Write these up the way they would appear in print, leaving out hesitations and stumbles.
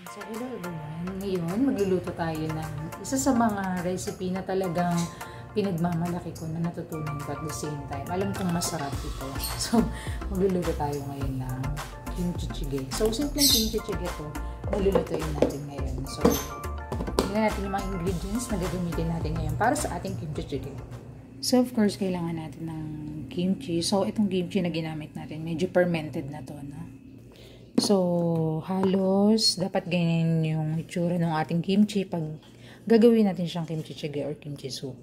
So, hello everyone. Ngayon, magluluto tayo ng isa sa mga recipe na talagang pinagmamalaki ko na natutunan ko at the same time. Alam kong masarap ito. So, magluluto tayo ngayon ng kimchi jjigae. So, simpleng kimchi jjigae to, maglulutuin natin ngayon. So, tingnan natin yung mga ingredients na gagamitin natin ngayon para sa ating kimchi jjigae. So, of course, kailangan natin ng kimchi. So, itong kimchi na ginamit natin, medyo fermented na to, no? So, halos dapat ganyan yung itsura ng ating kimchi pag gagawin natin siyang kimchi jjigae or kimchi soup.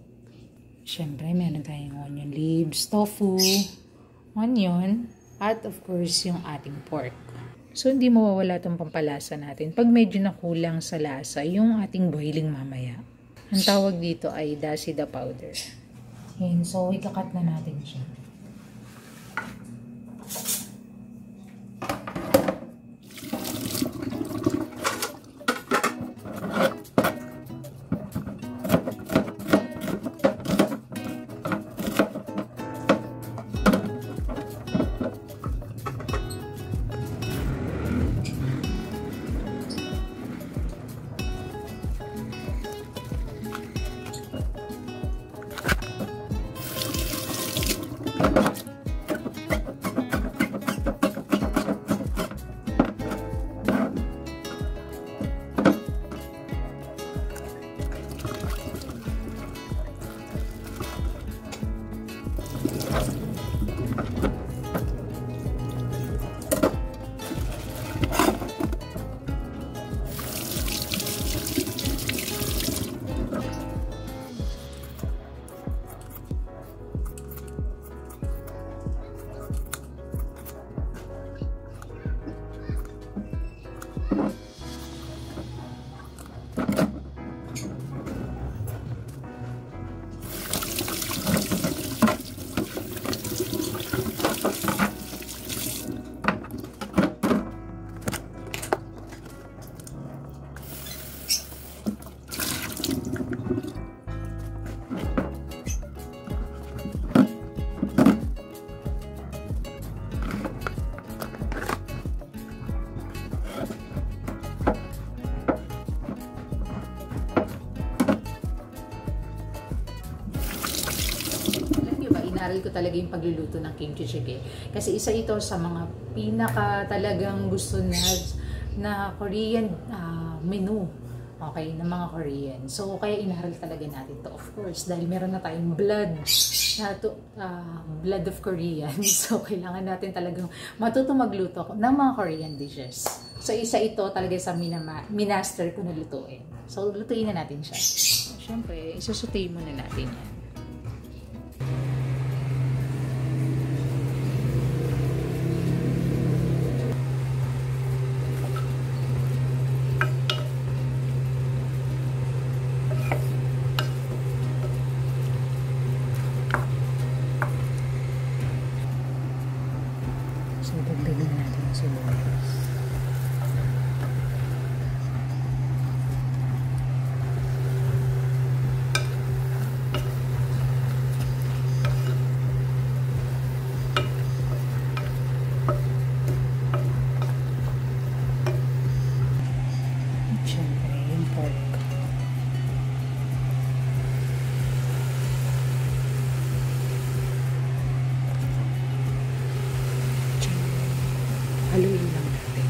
Siyempre, meron tayong onion leaves, tofu, onion, at of course, yung ating pork. So, hindi mawawala itong pampalasa natin pag medyo nakulang sa lasa yung ating boiling mamaya. Ang tawag dito ay dasida powder. Ayan, so, ikakat na natin siya. Inaral ko talaga yung pagluluto ng kimchi jjigae. Kasi isa ito sa mga pinaka talagang gusto na Korean menu. Okay, ng mga Korean. So, kaya inaral talaga natin to, of course. Dahil meron na tayong blood of Korean. So, kailangan natin talagang matuto magluto ng mga Korean dishes. So, isa ito talaga sa minaster ko na lutuin. So, lutuin na natin siya. So, syempre, isusutay muna natin yan. So, dagdagan natin ang sibuyas. At syempre, yung pork. Haluin lang natin.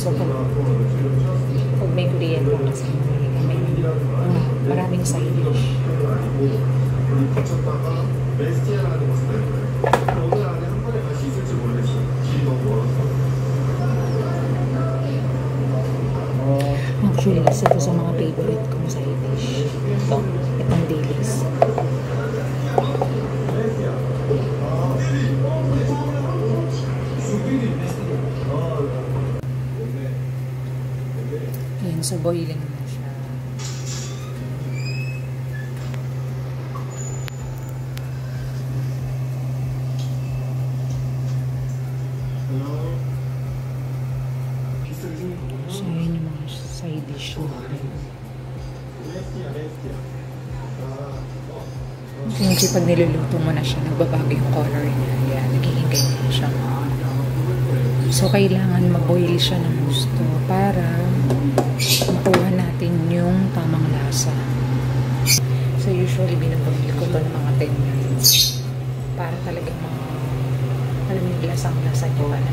So, pag may kuryente kasi may maraming side dish. Actually, isa to sa mga favorite kong side dish. Itong Dailies. Ayan, so boiling na siya. So, yun yung mga side dish natin. Kasi pag niluluto mo na siya, nagbabago yung color niya. Yan, nagiging ganyan siya. So, kailangan maboil siya ng gusto para makuha natin yung tamang lasa. So, usually, binaboil ko to ng mga 10 minutes. Para talagang alam yung lasang-lasa niya pala.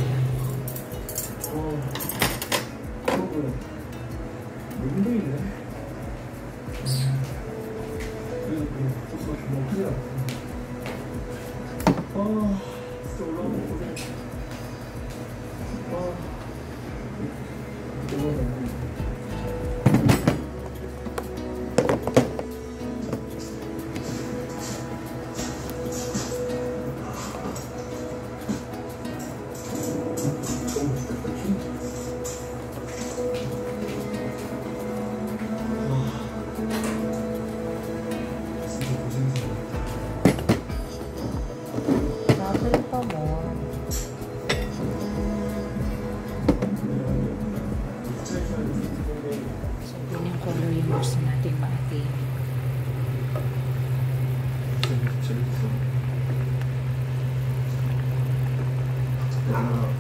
Color yung gusto natin ma-attain.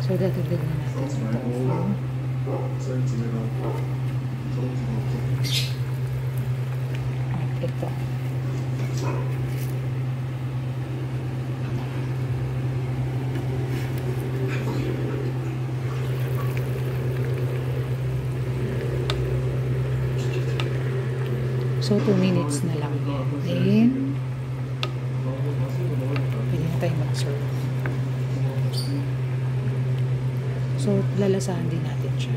So, dadagdag na natin ito. So, 2 minutes na lang yan. Then, pwede na tayo mag-serve. So, lalasahan din natin siya.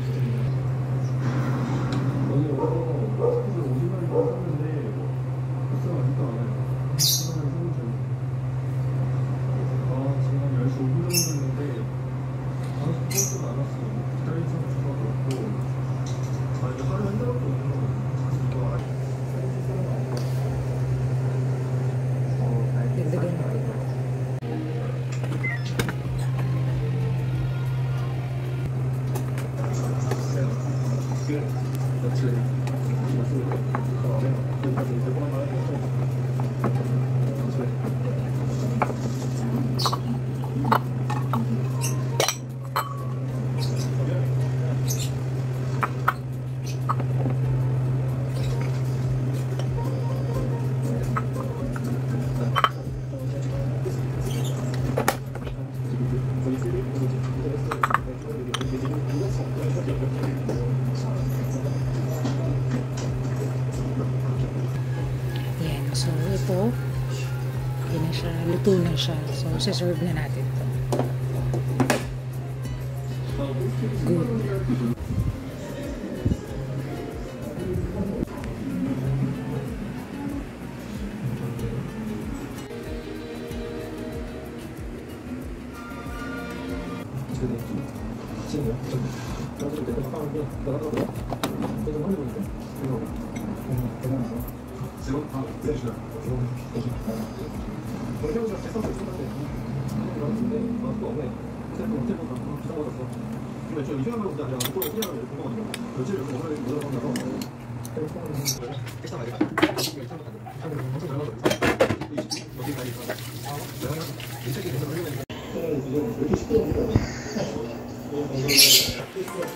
So, ito, yun na siya, luto na siya. So, siserve na natin ito. Good.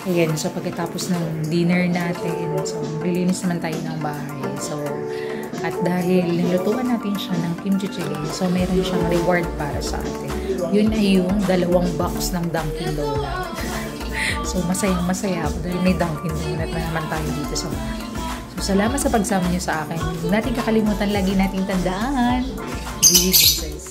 Ayan, so pagkatapos ng dinner natin, so maglilinis naman tayo ng bahay. So, at dahil nilutuan natin siya ng kimchi chili, so meron siyang reward para sa atin. Yun ay yung 2 box ng Dunkin Donut. So, masayang-masaya ako dahil may Dunkin Donut na naman tayo dito sa bahay. So, salamat sa pagsama niyo sa akin. Huwag natin kakalimutan, lagi nating tandaan. Be with Jesus.